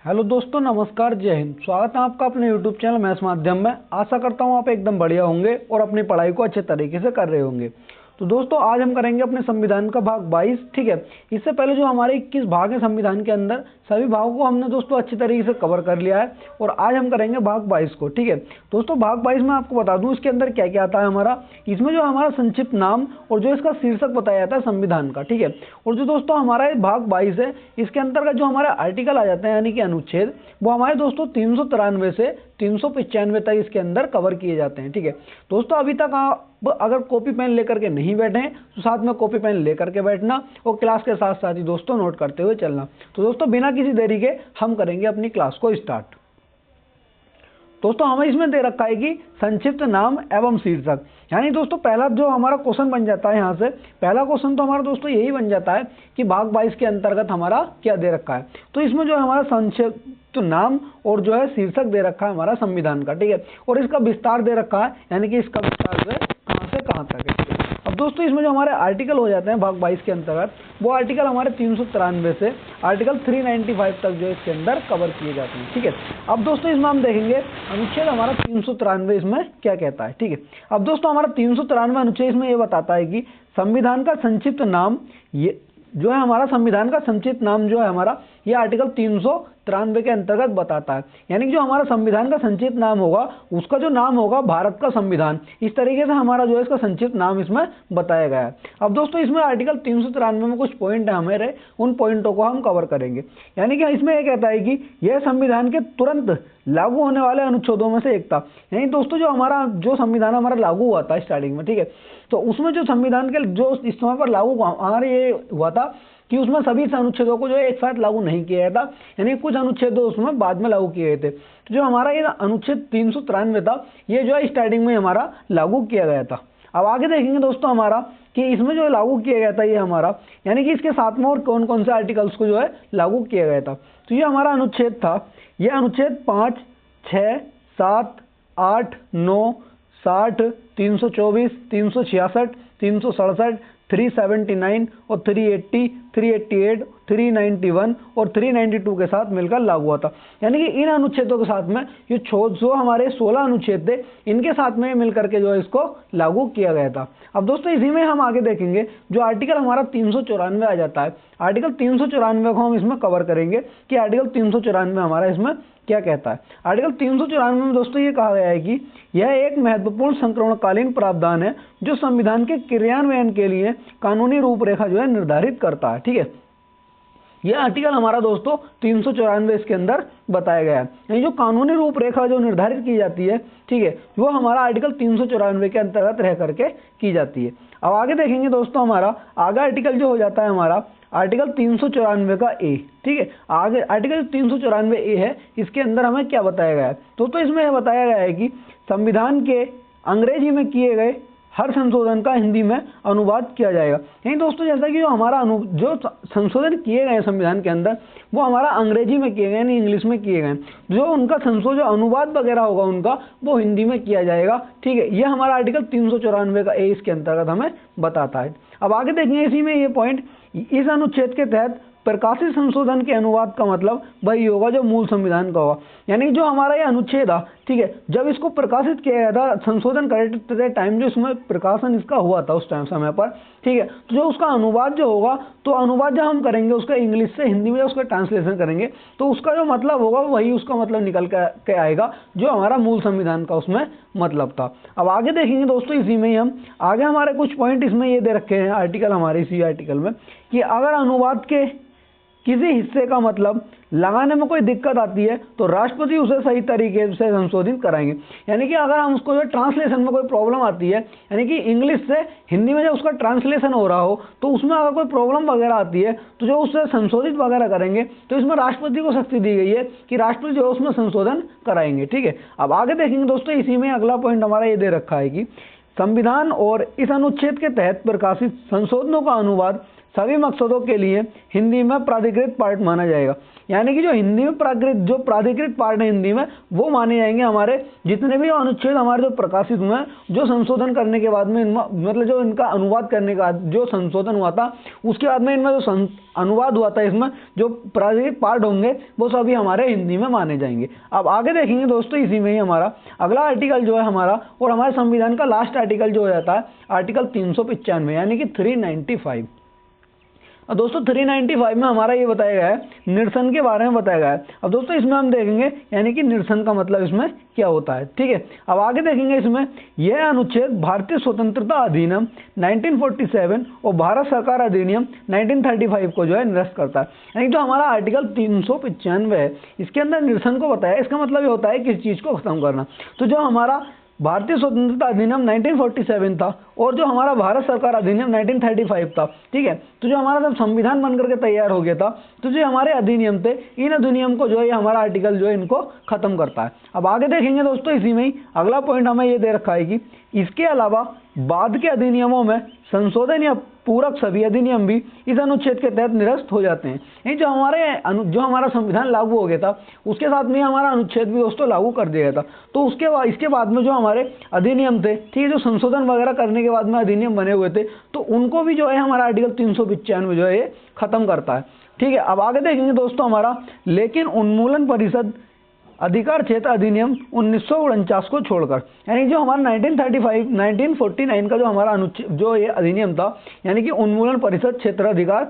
Hello दोस्तों, नमस्कार, जय हिंद। स्वागत है आपका अपने यूट्यूब चैनल मैथ्स माध्यम में। आशा करता हूँ आप एकदम बढ़िया होंगे और अपनी पढ़ाई को अच्छे तरीके से कर रहे होंगे। तो दोस्तों, आज हम करेंगे अपने संविधान का भाग 22। ठीक है, इससे पहले जो हमारे 21 भाग है संविधान के अंदर, सभी भागों को हमने दोस्तों अच्छी तरीके से कवर कर लिया है और आज हम करेंगे भाग 22 को। ठीक है दोस्तों, भाग 22 में आपको बता दूं इसके अंदर क्या क्या आता है हमारा। इसमें जो हमारा संक्षिप्त नाम और जो इसका शीर्षक बताया जाता है संविधान का। ठीक है, और जो दोस्तों हमारा भाग 22 है, इसके अंतर्गत जो हमारे आर्टिकल आ जाते हैं यानी कि अनुच्छेद, वो हमारे दोस्तों 393 से 395 तक इसके अंदर कवर किए जाते हैं। ठीक है दोस्तों, अभी तक आप अगर कॉपी पेन लेकर के नहीं बैठे हैं तो साथ में कॉपी पेन लेकर के बैठना और क्लास के साथ साथ ही दोस्तों नोट करते हुए चलना। तो दोस्तों, बिना किसी देरी के हम करेंगे अपनी क्लास को स्टार्ट। दोस्तों, हमें इसमें दे रखा है कि संक्षिप्त नाम एवं शीर्षक, यानी दोस्तों पहला जो हमारा क्वेश्चन बन जाता है यहाँ से, पहला क्वेश्चन तो हमारा दोस्तों यही बन जाता है कि भाग 22 के अंतर्गत हमारा क्या दे रखा है। तो इसमें जो हमारा संक्षिप्त नाम और जो है शीर्षक दे रखा है हमारा संविधान का। ठीक है, और इसका विस्तार दे रखा है, यानी कि इसका विस्तार जो है कहाँ से कहाँ तक है। अब दोस्तों, इसमें जो हमारे आर्टिकल हो जाते हैं भाग 22 के अंतर्गत, वो आर्टिकल हमारे 393 से आर्टिकल 395 तक जो इसके अंदर कवर किए जाते हैं। ठीक है, अब दोस्तों इसमें हम देखेंगे अनुच्छेद हमारा 393 इसमें क्या कहता है। ठीक है, अब दोस्तों हमारा 393 अनुच्छेद इसमें ये बताता है कि संविधान का संक्षिप्त नाम, ये जो है हमारा संविधान का संक्षिप्त नाम जो है हमारा, ये आर्टिकल 393 के अंतर्गत बताता है। यानी कि जो हमारा संविधान का संक्षिप्त नाम होगा, उसका जो नाम होगा भारत का संविधान, इस तरीके से हमारा जो है इसका संक्षिप्त नाम इसमें बताया गया है। अब दोस्तों, इसमें आर्टिकल 393 में कुछ पॉइंट है हमारे, उन पॉइंटों को हम कवर करेंगे। यानी कि इसमें यह कहता है कि यह संविधान के तुरंत लागू होने वाले अनुच्छेदों में से एक था। यानी दोस्तों, जो हमारा जो संविधान हमारा लागू हुआ था स्टार्टिंग में, ठीक है, तो उसमें जो संविधान के जो इस समय पर लागू हमारे ये हुआ था कि उसमें सभी अनुच्छेदों को जो है एक साथ लागू नहीं किया गया था, यानी कुछ अनुच्छेद उसमें बाद में लागू किए गए थे। तो जो हमारा ये अनुच्छेद 393 था, ये जो है स्टार्टिंग में हमारा लागू किया गया था। अब आगे देखेंगे दोस्तों हमारा कि इसमें जो लागू किया गया था ये हमारा, यानी कि इसके साथ में और कौन कौन से आर्टिकल्स को जो है लागू किया गया था। तो ये हमारा अनुच्छेद था, ये अनुच्छेद 5, 6, 7, 8, 9, 60, 324, 366, 367, 379 और 380, 388, 391 और 392 के साथ मिलकर लागू हुआ था। यानी कि इन अनुच्छेदों के साथ में ये जो हमारे 16 अनुच्छेद थे, इनके साथ में मिलकर के जो है इसको लागू किया गया था। अब दोस्तों, इसी में हम आगे देखेंगे जो आर्टिकल हमारा 394 आ जाता है। आर्टिकल 394 को हम इसमें कवर करेंगे कि आर्टिकल 394 हमारा इसमें क्या कहता है। आर्टिकल 394 में दोस्तों ये कहा गया है कि यह एक महत्वपूर्ण संक्रमणकालीन प्रावधान है जो संविधान के क्रियान्वयन के लिए कानूनी रूपरेखा जो है निर्धारित करता है। ठीक है, यह आर्टिकल हमारा दोस्तों 394 इसके अंदर बताया गया है। यानी जो कानूनी रूपरेखा जो निर्धारित की जाती है, ठीक है, वो हमारा आर्टिकल 394 के अंतर्गत रह करके की जाती है। अब आगे देखेंगे दोस्तों, हमारा आगे आर्टिकल जो हो जाता है हमारा आर्टिकल 394 का ए। ठीक है, आगे आर्टिकल 394 ए है, इसके अंदर हमें क्या बताया गया है। तो इसमें यह बताया गया है कि संविधान के अंग्रेजी में किए गए हर संशोधन का हिंदी में अनुवाद किया जाएगा। यानी दोस्तों, जैसा कि जो हमारा जो संशोधन किए गए हैं संविधान के अंदर, वो हमारा अंग्रेजी में किए गए यानी इंग्लिश में किए गए। जो उनका संशोधन अनुवाद वगैरह होगा उनका, वो हिंदी में किया जाएगा। ठीक है, ये हमारा आर्टिकल 394 का ए इसके अंतर्गत हमें बताता है। अब आगे देखेंगे इसी में ये पॉइंट, इस अनुच्छेद के तहत प्रकाशित संशोधन के अनुवाद का मतलब वही होगा जो मूल संविधान का होगा। यानी जो हमारा ये अनुच्छेद है, ठीक है, जब इसको प्रकाशित किया गया था, संशोधन करते टाइम जो इसमें प्रकाशन इसका हुआ था उस टाइम समय पर, ठीक है, तो जो उसका अनुवाद जो होगा, तो अनुवाद जब हम करेंगे उसका इंग्लिश से हिंदी में उसका ट्रांसलेशन करेंगे, तो उसका जो मतलब होगा वही उसका मतलब निकल के आएगा जो हमारा मूल संविधान का उसमें मतलब था। अब आगे देखेंगे दोस्तों, इसी में ही हम आगे हमारे कुछ पॉइंट इसमें ये दे रखे हैं आर्टिकल हमारे इसी आर्टिकल में कि अगर अनुवाद के किसी हिस्से का मतलब लगाने में कोई दिक्कत आती है तो राष्ट्रपति उसे सही तरीके से संशोधित कराएंगे। यानी कि अगर हम उसको जो ट्रांसलेशन में कोई प्रॉब्लम आती है, यानी कि इंग्लिश से हिंदी में जब उसका ट्रांसलेशन हो रहा हो, तो उसमें अगर कोई प्रॉब्लम वगैरह आती है तो जो उससे संशोधित वगैरह करेंगे, तो इसमें राष्ट्रपति को शक्ति दी गई है कि राष्ट्रपति जो है उसमें संशोधन कराएंगे। ठीक है, अब आगे देखेंगे दोस्तों, इसी में अगला पॉइंट हमारा ये दे रखा है कि संविधान और इस अनुच्छेद के तहत प्रकाशित संशोधनों का अनुवाद सभी मकसदों के लिए हिंदी में प्राधिकृत पाठ माना जाएगा। यानी कि जो हिंदी में प्राधिकृत पाठ है हिंदी में, वो माने जाएंगे हमारे जितने भी अनुच्छेद हमारे जो प्रकाशित हुए हैं, जो संशोधन करने के बाद में मतलब जो इनका अनुवाद करने का जो संशोधन हुआ था, उसके बाद में इनमें जो अनुवाद हुआ था, इसमें जो प्राधिकृत पाठ होंगे वो सभी हमारे हिंदी में माने जाएंगे। अब आगे देखेंगे दोस्तों, इसी में ही हमारा अगला आर्टिकल जो है हमारा, और हमारे संविधान का लास्ट आर्टिकल जो हो जाता है आर्टिकल 395 यानी कि 395। अब दोस्तों 395 में हमारा ये बताया गया है निरसन के बारे में बताया गया है। अब दोस्तों इसमें हम देखेंगे यानी कि निरसन का मतलब इसमें क्या होता है, ठीक है। अब आगे देखेंगे इसमें यह अनुच्छेद भारतीय स्वतंत्रता अधिनियम 1947 और भारत सरकार अधिनियम 1935 को जो है निरस्त करता है। यानी जो हमारा आर्टिकल 395 है, इसके अंदर निरसन को बताया। इसका मतलब ये होता है किसी चीज को खत्म करना। तो जो हमारा भारतीय स्वतंत्रता अधिनियम 1947 था और जो हमारा भारत सरकार अधिनियम 1935 था, ठीक है। तो जो हमारा जब संविधान बनकर के तैयार हो गया था, तो जो हमारे अधिनियम थे, इन अधिनियम को जो है हमारा आर्टिकल जो है इनको खत्म करता है। अब आगे देखेंगे दोस्तों, इसी में ही अगला पॉइंट हमें ये दे रखा है कि इसके अलावा बाद के अधिनियमों में संशोधन या पूरक सभी अधिनियम भी इस अनुच्छेद के तहत निरस्त हो जाते हैं। ये जो हमारा संविधान लागू हो गया था, उसके साथ में हमारा अनुच्छेद भी दोस्तों लागू कर दिया गया था। तो इसके बाद में जो हमारे अधिनियम थे, ठीक है, जो संशोधन वगैरह करने के बाद में अधिनियम बने हुए थे, तो उनको भी जो है हमारा आर्टिकल 395 जो है ये खत्म करता है, ठीक है। अब आगे देखेंगे दोस्तों हमारा लेकिन उन्मूलन परिषद अधिकार क्षेत्र अधिनियम 1949 को छोड़कर, यानी जो हमारा 1949 का जो हमारा अनुच्छेद जो ये अधिनियम था, यानी कि उन्मूलन परिषद क्षेत्र अधिकार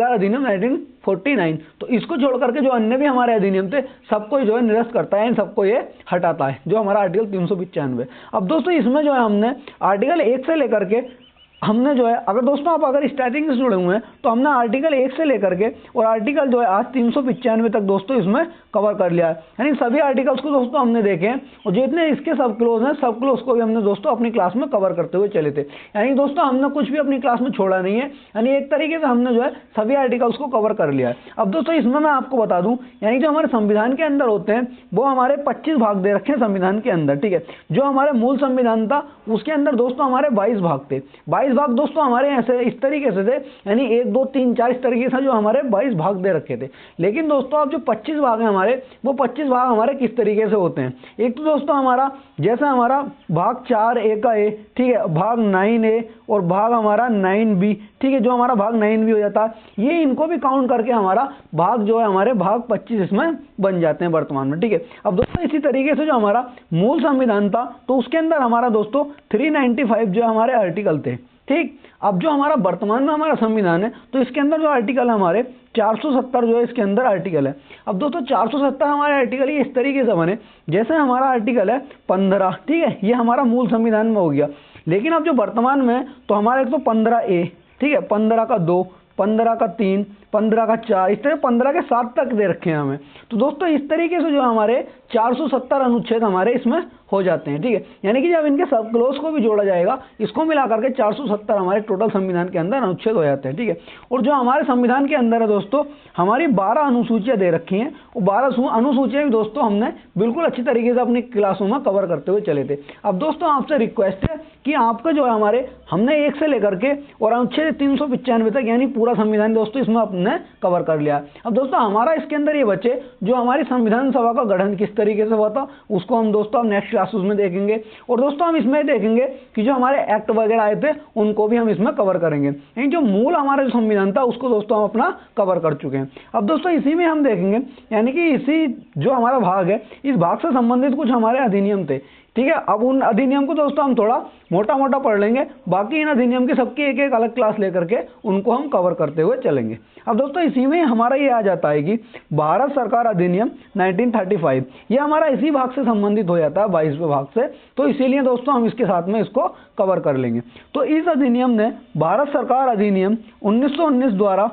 अधिनियम 1949, तो इसको छोड़ करके जो अन्य भी हमारे अधिनियम थे सबको जो है निरस्त करता है, इन सबको ये हटाता है, जो हमारा आर्टिकल 395। अब दोस्तों इसमें जो है हमने आर्टिकल 1 से लेकर के हमने जो है, अगर दोस्तों आप अगर स्टार्टिंग से जुड़े हुए हैं तो हमने आर्टिकल 1 से लेकर के और आर्टिकल जो है आज 395 तक दोस्तों इसमें कवर कर लिया है। यानी सभी आर्टिकल्स को दोस्तों हमने देखे हैं और जितने इसके सब क्लोज हैं, सब क्लोज को भी हमने दोस्तों अपनी क्लास में कवर करते हुए चले थे। यानी दोस्तों हमने कुछ भी अपनी क्लास में छोड़ा नहीं है, यानी एक तरीके से हमने जो है सभी आर्टिकल्स को कवर कर लिया है। अब दोस्तों इसमें मैं आपको बता दूं, यानी जो हमारे संविधान के अंदर होते हैं वो हमारे 25 भाग दे रखे हैं संविधान के अंदर, ठीक है। जो हमारे मूल संविधान था उसके अंदर दोस्तों हमारे 22 भाग थे। 22 भाग दोस्तों हमारे ऐसे इस तरीके से थे, यानी 1 2 3 4 इस तरीके से जो हमारे 22 भाग दे रखे थे। लेकिन दोस्तों अब जो 25 भाग हैं हमारे, वो 25 भाग हमारे किस तरीके से होते हैं। एक तो दोस्तों हमारा जैसे हमारा भाग 4A का A, ठीक है, भाग 9A और भाग हमारा 9B, ठीक है, जो हमारा भाग 9B हो जाता है, ये इनको भी काउंट करके हमारा भाग जो है हमारे भाग 25 इसमें बन जाते हैं वर्तमान में, ठीक है। अब दोस्तों इसी तरीके से जो हमारा मूल संविधान था तो उसके अंदर हमारा दोस्तों 395 जो हमारे आर्टिकल थे, ठीक। अब जो हमारा वर्तमान में हमारा संविधान है तो इसके अंदर जो आर्टिकल है हमारे 470 जो है इसके अंदर आर्टिकल है। अब दोस्तों 470 हमारे आर्टिकल ये इस तरीके से बने, जैसे हमारा आर्टिकल है 15, ठीक है, ये हमारा मूल संविधान में हो गया। लेकिन अब जो वर्तमान में तो हमारे एक तो 15A, ठीक है, 15 का 2, 15 का 3, 15 का 4, इस तरह 15 के 7 तक दे रखे हैं हमें। तो दोस्तों इस तरीके से जो हमारे 470 अनुच्छेद हमारे इसमें हो जाते हैं, ठीक है। यानी कि जब इनके सब क्लोज को भी जोड़ा जाएगा, इसको मिलाकर के 470 हमारे टोटल संविधान के अंदर अनुच्छेद हो जाते हैं, ठीक है। और जो हमारे संविधान के अंदर है दोस्तों हमारी 12 अनुसूचियां दे रखी हैं, और 12 अनुसूचियां भी दोस्तों हमने बिल्कुल अच्छी तरीके से अपनी क्लासों में कवर करते हुए चले थे। अब दोस्तों आपसे रिक्वेस्ट है कि आपका जो है हमारे हमने 1 से लेकर के और अनुच्छेद 395 तक यानी पूरा संविधान दोस्तों इसमें अपने कवर कर लिया। अब दोस्तों हमारा इसके अंदर ये बचे जो हमारी संविधान सभा का गठन किस तरीके से हुआ था, उसको हम दोस्तों नेक्स्ट क्लासेस में देखेंगे। और दोस्तों हम इसमें देखेंगे कि जो हमारे एक्ट वगैरह आए थे उनको भी हम इसमें कवर करेंगे। यानी जो मूल हमारा जो संविधान था उसको दोस्तों हम अपना कवर कर चुके हैं। अब दोस्तों इसी में हम देखेंगे, यानी कि इसी जो हमारा भाग है, इस भाग से संबंधित कुछ हमारे अधिनियम थे, ठीक है। अब उन अधिनियम को दोस्तों हम थोड़ा मोटा मोटा पढ़ लेंगे, बाकी इन अधिनियम की सबकी एक एक अलग क्लास लेकर के उनको हम कवर करते हुए चलेंगे। अब दोस्तों इसी में हमारा ये आ जाता है कि भारत सरकार अधिनियम 1935, ये हमारा इसी भाग से संबंधित हो जाता है 22वें भाग से, तो इसीलिए दोस्तों हम इसके साथ में इसको कवर कर लेंगे। तो इस अधिनियम ने भारत सरकार अधिनियम 1919 द्वारा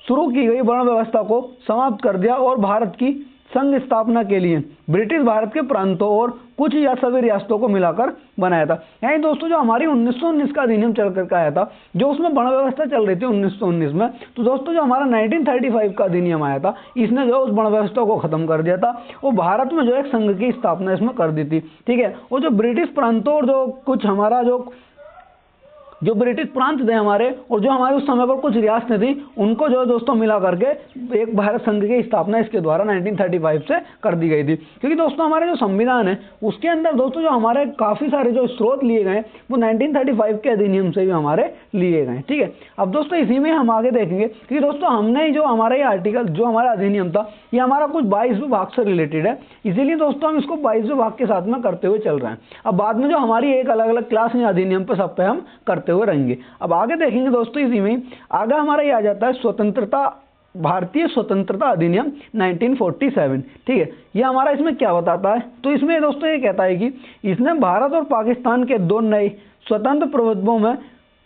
शुरू की गई वर्ण व्यवस्था को समाप्त कर दिया और भारत की संघ स्थापना के लिए ब्रिटिश भारत के प्रांतों और कुछ या सभी रियासतों को मिलाकर बनाया था। यानी दोस्तों जो हमारी 1919 का अधिनियम चल करके आया था, जो उसमें वर्ण व्यवस्था चल रही थी 1919 में, तो दोस्तों जो हमारा 1935 का अधिनियम आया था, इसने जो उस वर्ण व्यवस्था को खत्म कर दिया था और भारत में जो एक संघ की स्थापना इसमें कर दी थी, ठीक है। और जो ब्रिटिश प्रांतों और जो कुछ हमारा जो जो ब्रिटिश प्रांत थे हमारे, और जो हमारे उस समय पर कुछ रियासतें थी, उनको जो है दोस्तों मिला करके एक भारत संघ की स्थापना इसके द्वारा 1935 से कर दी गई थी। क्योंकि दोस्तों हमारे जो संविधान है उसके अंदर दोस्तों जो हमारे काफ़ी सारे जो स्रोत लिए गए वो 1935 के अधिनियम से भी हमारे लिए गए। ठीक है, अब दोस्तों इसी में हम आगे देखेंगे कि दोस्तों हमने जो हमारा ये आर्टिकल, जो हमारा अधिनियम था, ये हमारा कुछ 22वें भाग से रिलेटेड है, इसीलिए दोस्तों हम इसको 22वें भाग के साथ में करते हुए चल रहे हैं। अब बाद में जो हमारी एक अलग अलग क्लास या अधिनियम पर सब पे हम करते हुए रहेंगे। अब आगे देखेंगे दोस्तों, इसी में आगे हमारा ये आ जाता है स्वतंत्रता, भारतीय स्वतंत्रता अधिनियम 1947। ठीक है, ये हमारा इसमें क्या बताता है, तो इसमें दोस्तों ये कहता है कि इसने भारत और पाकिस्तान के दो नए स्वतंत्र प्रभुत्वों में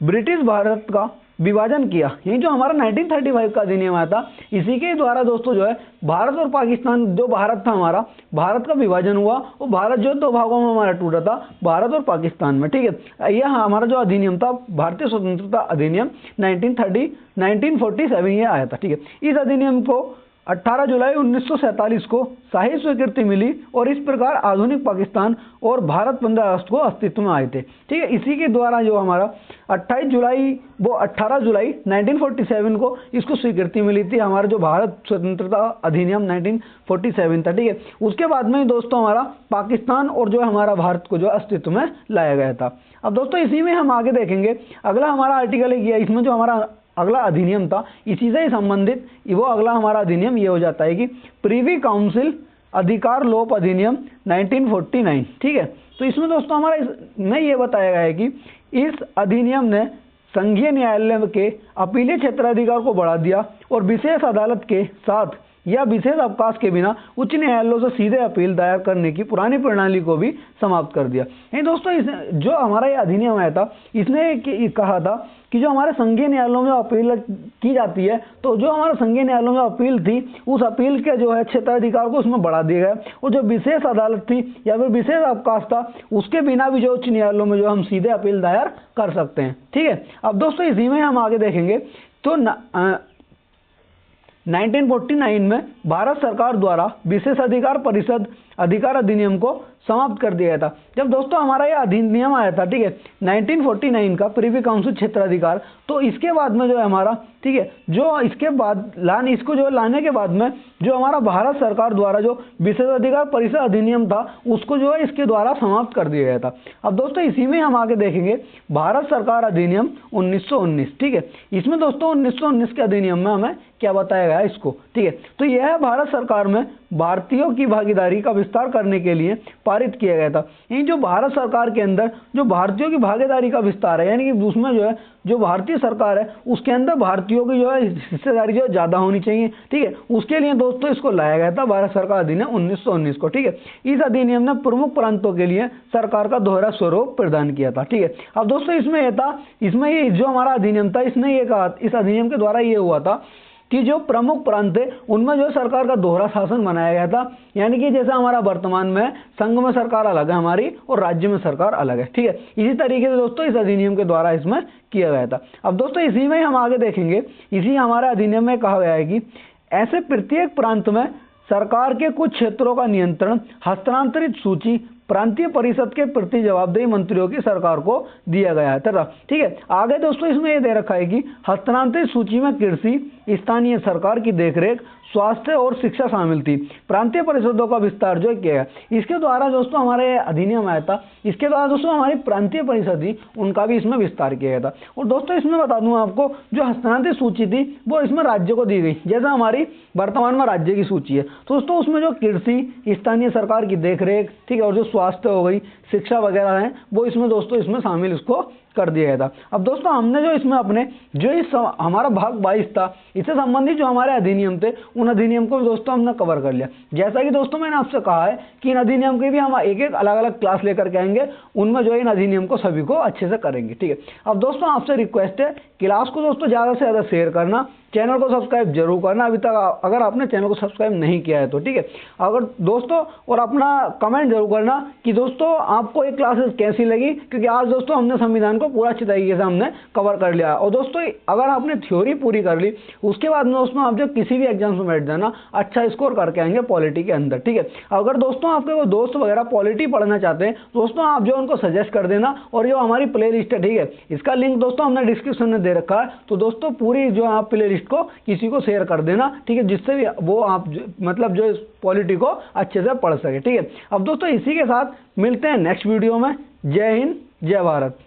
ब्रिटिश भारत का विभाजन किया। ये जो हमारा 1935 का अधिनियम आया था, इसी के द्वारा दोस्तों जो है भारत और पाकिस्तान, जो भारत था हमारा, भारत का विभाजन हुआ और भारत जो दो भागों में हमारा टूटा था, भारत और पाकिस्तान में। ठीक है, यह हमारा जो अधिनियम था भारतीय स्वतंत्रता अधिनियम 1947 ये आया था। ठीक है, इस अधिनियम को 18 जुलाई 1947 को शाही स्वीकृति मिली और इस प्रकार आधुनिक पाकिस्तान और भारत 15 अगस्त को अस्तित्व में आए थे। ठीक है, इसी के द्वारा जो हमारा 18 जुलाई 1947 को इसको स्वीकृति मिली थी, हमारा जो भारत स्वतंत्रता अधिनियम 1947 था। ठीक है, उसके बाद में दोस्तों हमारा पाकिस्तान और जो हमारा भारत को जो अस्तित्व में लाया गया था। अब दोस्तों इसी में हम आगे देखेंगे, अगला हमारा आर्टिकल है, इसमें जो हमारा अगला अधिनियम था इसी से ही संबंधित वो अगला हमारा अधिनियम ये हो जाता है कि प्रिवी काउंसिल अधिकार लोप अधिनियम 1949। ठीक है, तो इसमें दोस्तों हमारा इसमें ये बताया गया है कि इस अधिनियम ने संघीय न्यायालय के अपीलीय क्षेत्राधिकार को बढ़ा दिया और विशेष अदालत के साथ या विशेष अवकाश के बिना उच्च न्यायालयों से सीधे अपील दायर करने की पुरानी प्रणाली को भी समाप्त कर दिया। ये दोस्तों जो हमारा ये अधिनियम आया था, इसने कहा था कि जो हमारे संघीय न्यायालयों में अपील की जाती है, तो जो हमारा संघीय न्यायालयों में अपील थी, उस अपील के जो है क्षेत्राधिकार को उसमें बढ़ा दिया गया, और जो विशेष अदालत थी या फिर विशेष अवकाश था, उसके बिना भी जो उच्च न्यायालयों में जो हम सीधे अपील दायर कर सकते हैं। ठीक है, अब दोस्तों इसी में हम आगे देखेंगे तो 1949 में भारत सरकार द्वारा विशेष अधिकार परिषद अधिकार अधिनियम को समाप्त कर दिया था। जब दोस्तों हमारा ये अधिनियम आया था, ठीक है, 1949 का प्रिवी काउंसिल क्षेत्राधिकार, तो इसके बाद में जो है हमारा, ठीक है, जो इसके बाद इसको जो लाने के बाद में जो हमारा भारत सरकार द्वारा जो विशेष अधिकार परिषद अधिनियम था, उसको जो है इसके द्वारा समाप्त कर दिया गया था। अब दोस्तों इसी में हम आगे देखेंगे भारत सरकार अधिनियम 1919। ठीक है, इसमें दोस्तों 1919 के अधिनियम में हमें क्या बताया गया इसको। ठीक है, तो यह भारत सरकार में भारतीयों की भागीदारी का विस्तार करने के लिए पारित किया गया था। यानी जो भारत सरकार के अंदर जो भारतीयों की भागीदारी का विस्तार है, यानी कि उसमें जो है जो भारतीय सरकार है उसके अंदर भारतीयों की जो है हिस्सेदारी जो ज़्यादा होनी चाहिए। ठीक है, उसके लिए दोस्तों इसको लाया गया था भारत सरकार अधिनियम 1919 को। ठीक है, इस अधिनियम ने प्रमुख प्रांतों के लिए सरकार का दोहरा स्वरूप प्रदान किया था। ठीक है, अब दोस्तों इसमें यह था, इसमें ये जो हमारा अधिनियम था, इसने ये कहा, इस अधिनियम के द्वारा ये हुआ था कि जो प्रमुख प्रांत थे उनमें जो सरकार का दोहरा शासन बनाया गया था। यानी कि जैसा हमारा वर्तमान में संघ में सरकार अलग है हमारी और राज्य में सरकार अलग है। ठीक है, इसी तरीके से दोस्तों इस अधिनियम के द्वारा इसमें किया गया था। अब दोस्तों इसी में हम आगे देखेंगे, इसी हमारे अधिनियम में कहा गया है कि ऐसे प्रत्येक प्रांत में सरकार के कुछ क्षेत्रों का नियंत्रण हस्तांतरित सूची प्रांतीय परिषद के प्रति जवाबदेही मंत्रियों की सरकार को दिया गया है तथा। ठीक है, आगे दोस्तों इसमें यह दे रखा है कि हस्तांतरित सूची में कृषि, स्थानीय सरकार की देखरेख, स्वास्थ्य और शिक्षा शामिल थी। प्रांतीय परिषदों का विस्तार जो किया गया, इसके द्वारा दोस्तों हमारे अधिनियम आया था, इसके द्वारा दोस्तों हमारी प्रांतीय परिषद थी उनका भी इसमें विस्तार किया गया था। और दोस्तों इसमें बता दूं आपको, जो हस्तांतरित सूची थी वो इसमें राज्य को दी गई, जैसा हमारी वर्तमान में राज्य की सूची है। तो दोस्तों उसमें जो कृषि, स्थानीय सरकार की देखरेख, ठीक है, और जो स्वास्थ्य हो गई, शिक्षा वगैरह है, वो इसमें दोस्तों इसमें शामिल इसको कर दिया गया था। अब दोस्तों हमने जो इसमें अपने जो इस हमारा भाग 22 था, इससे संबंधित जो हमारे अधिनियम थे, उन अधिनियम को दोस्तों हमने कवर कर लिया। जैसा कि दोस्तों मैंने आपसे कहा है कि इन अधिनियम की भी हम एक एक अलग अलग क्लास लेकर के आएंगे, उनमें जो इन अधिनियम को सभी को अच्छे से करेंगे। ठीक है, अब दोस्तों आपसे रिक्वेस्ट है, क्लास को दोस्तों ज़्यादा से ज़्यादा शेयर करना, चैनल को सब्सक्राइब जरूर करना अभी तक अगर आपने चैनल को सब्सक्राइब नहीं किया है तो, ठीक है। अगर दोस्तों और अपना कमेंट जरूर करना कि दोस्तों आपको ये क्लासेस कैसी लगी, क्योंकि आज दोस्तों हमने संविधान को पूरा अच्छी तरीके से हमने कवर कर लिया। और दोस्तों अगर आपने थ्योरी पूरी कर ली, उसके बाद में दोस्तों आप जब किसी भी एग्जाम में बैठ जाना, अच्छा स्कोर करके आएंगे पॉलिटी के अंदर, ठीक है। अगर दोस्तों आपके वो दोस्त वगैरह पॉलिटी पढ़ना चाहते हैं दोस्तों, आप जो उनको सजेस्ट कर देना। और जो हमारी प्ले लिस्ट है, ठीक है, इसका लिंक दोस्तों हमने डिस्क्रिप्शन में दे रखा है, तो दोस्तों पूरी जो आप प्ले लिस्ट को किसी को शेयर कर देना, ठीक है, जिससे भी वो आप मतलब जो पॉलिटी को अच्छे से पढ़ सके, ठीक है। अब दोस्तों इसी के साथ मिलते हैं नेक्स्ट वीडियो में। जय हिंद, जय भारत।